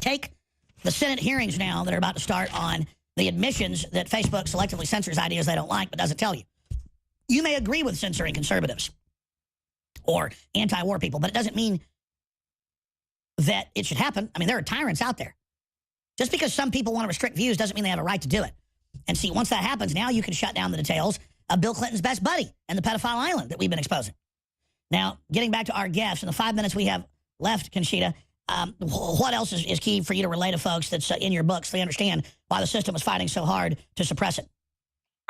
Take the Senate hearings now that are about to start on the admissions that Facebook selectively censors ideas they don't like but doesn't tell you. You may agree with censoring conservatives or anti-war people, but it doesn't mean that it should happen. I mean, there are tyrants out there. Just because some people want to restrict views doesn't mean they have a right to do it. And see, once that happens, now you can shut down the details of Bill Clinton's best buddy and the pedophile island that we've been exposing. Now, getting back to our guests, in the 5 minutes we have left, Conchita, what else is key for you to relay to folks that's in your books so they understand why the system is fighting so hard to suppress it?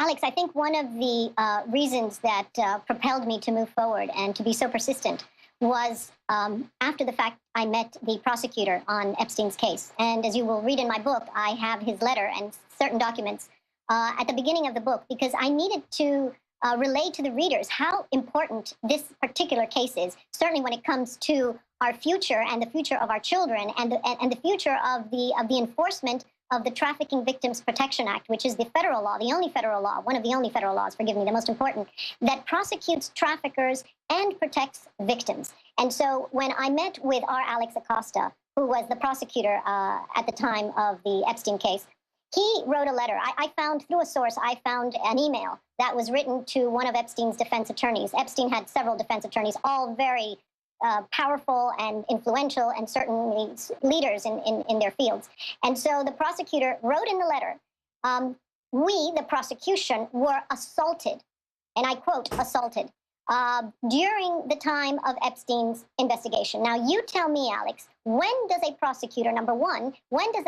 Alex, I think one of the reasons that propelled me to move forward and to be so persistent was after the fact I met the prosecutor on Epstein's case. And as you will read in my book, I have his letter and certain documents at the beginning of the book because I needed to relay to the readers how important this particular case is, certainly when it comes to our future and the future of our children and the future of the enforcement of the Trafficking Victims Protection Act, which is the federal law, the only federal law, one of the only federal laws, forgive me, the most important, that prosecutes traffickers and protects victims. And so when I met with our Alex Acosta, who was the prosecutor at the time of the Epstein case, he wrote a letter. I found, through a source, I found an email that was written to one of Epstein's defense attorneys. Epstein had several defense attorneys, all very powerful and influential and certainly leaders in their fields. And so the prosecutor wrote in the letter, we, the prosecution, were assaulted, and I quote, assaulted, during the time of Epstein's investigation. Now, you tell me, Alex, when does a prosecutor, number one, when does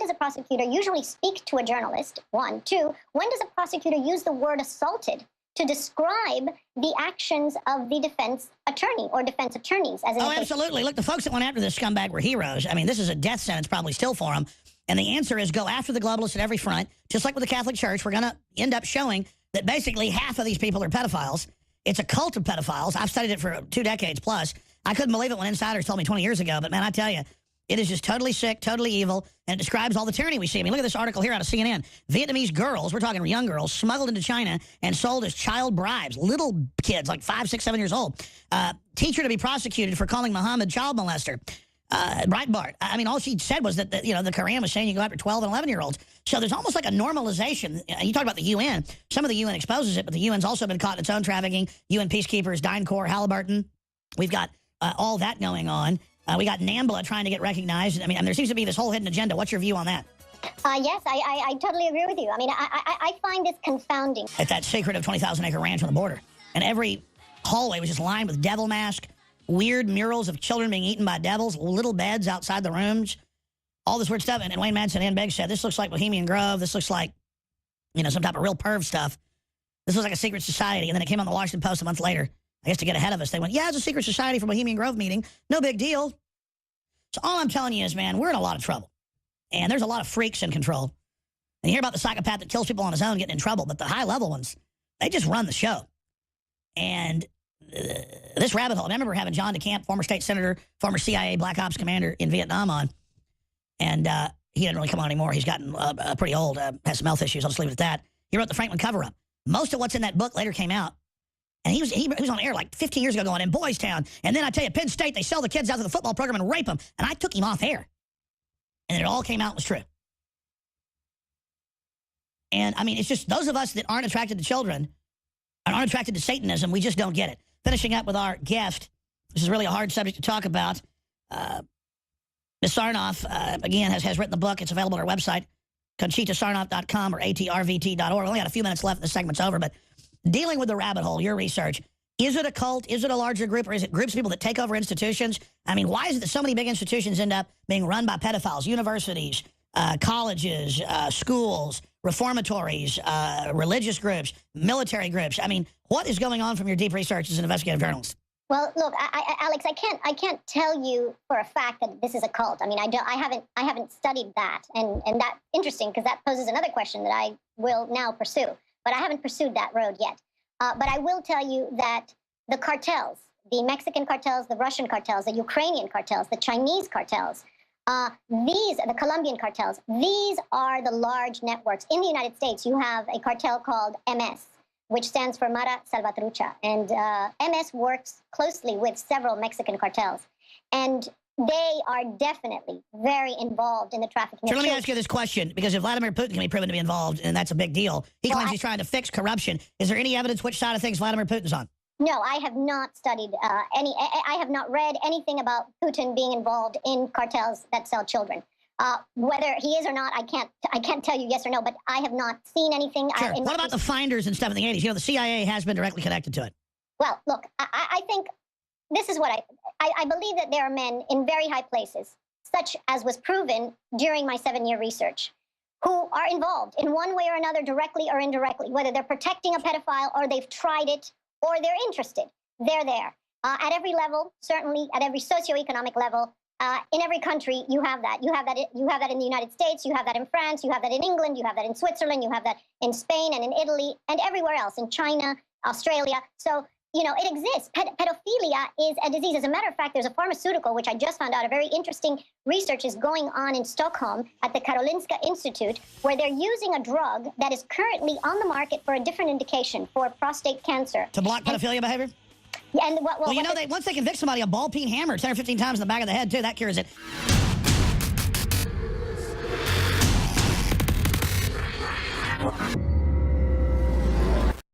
a prosecutor usually speak to a journalist? One. Two, when does a prosecutor use the word assaulted to describe the actions of the defense attorney or defense attorneys? Oh, absolutely. Look, the folks that went after this scumbag were heroes. I mean, this is a death sentence probably still for them. And the answer is go after the globalists at every front. Just like with the Catholic Church, we're going to end up showing that basically half of these people are pedophiles. It's a cult of pedophiles. I've studied it for 2 decades plus. I couldn't believe it when insiders told me 20 years ago. But, man, I tell you, it is just totally sick, totally evil, and it describes all the tyranny we see. I mean, look at this article here out of CNN. Vietnamese girls, we're talking young girls, smuggled into China and sold as child bribes. Little kids, like 5, 6, 7 years old. Teacher to be prosecuted for calling Muhammad child molester. Breitbart. I mean, all she said was that, the Quran was saying you go after 12 and 11-year-olds. So there's almost like a normalization. You talk about the UN. Some of the UN exposes it, but the UN's also been caught in its own trafficking. UN peacekeepers, DynCorp, Halliburton. We've got all that going on. We got NAMBLA trying to get recognized. I mean, and there seems to be this whole hidden agenda. What's your view on that? Yes, I totally agree with you. I mean, I find this confounding. At that sacred of 20,000-acre ranch on the border. And every hallway was just lined with devil masks, weird murals of children being eaten by devils, little beds outside the rooms, all this weird stuff. And Wayne Madsen and Begg said, this looks like Bohemian Grove. This looks like, some type of real perv stuff. This looks like a secret society. And then it came on the Washington Post a month later. I guess to get ahead of us, they went, yeah, it's a secret society for Bohemian Grove meeting. No big deal. So all I'm telling you is, man, we're in a lot of trouble. And there's a lot of freaks in control. And you hear about the psychopath that kills people on his own getting in trouble, but the high-level ones, they just run the show. And this rabbit hole, I remember having John DeCamp, former state senator, former CIA Black Ops commander in Vietnam on. And he didn't really come on anymore. He's gotten pretty old, has some health issues. I'll just leave it at that. He wrote the Franklin cover-up. Most of what's in that book later came out. And he was on air like 15 years ago going, in Boys Town. And then I tell you, Penn State, they sell the kids out to the football program and rape them. And I took him off air. And it all came out and was true. And, I mean, it's just those of us that aren't attracted to children and aren't attracted to Satanism, we just don't get it. Finishing up with our guest, this is really a hard subject to talk about. Ms. Sarnoff, again, has written the book. It's available on our website, ConchitaSarnoff.com or atrvt.org. We only got a few minutes left and this segment's over, but dealing with the rabbit hole, your research, is it a cult? Is it a larger group? Or is it groups of people that take over institutions? I mean, why is it that so many big institutions end up being run by pedophiles? Universities, colleges, schools, reformatories, religious groups, military groups. I mean, what is going on from your deep research as an investigative journalist? Well, look, Alex, I can't tell you for a fact that this is a cult. I mean, I haven't studied that, and that's interesting because that poses another question that I will now pursue. But I haven't pursued that road yet. But I will tell you that the cartels, the Mexican cartels, the Russian cartels, the Ukrainian cartels, the Chinese cartels, the Colombian cartels, these are the large networks. In the United States, you have a cartel called MS, which stands for Mara Salvatrucha. And MS works closely with several Mexican cartels. And they are definitely very involved in the trafficking. So let me ask you this question, because if Vladimir Putin can be proven to be involved, and that's a big deal, he claims he's trying to fix corruption. Is there any evidence which side of things Vladimir Putin's on? No, I have not studied I have not read anything about Putin being involved in cartels that sell children. Whether he is or not, I can't tell you yes or no, but I have not seen anything. Sure. What about the finders and stuff in the 80s? You know, the CIA has been directly connected to it. Well, look, I think this is what I believe that there are men in very high places, such as was proven during my 7-year research, who are involved in one way or another, directly or indirectly, whether they're protecting a pedophile or they've tried it or they're interested. They're there. At every level, certainly at every socioeconomic level, in every country, you have that. You have that in the United States. You have that in France. You have that in England. You have that in Switzerland. You have that in Spain and in Italy and everywhere else, in China, Australia. So, you know, it exists. Pedophilia is a disease. As a matter of fact, there's a pharmaceutical, which I just found out, a very interesting research is going on in Stockholm at the Karolinska Institute, where they're using a drug that is currently on the market for a different indication, for prostate cancer. To block pedophilia behavior? Yeah, and well, you know, once they convict somebody, a ball peen hammer 10 or 15 times in the back of the head, too, that cures it.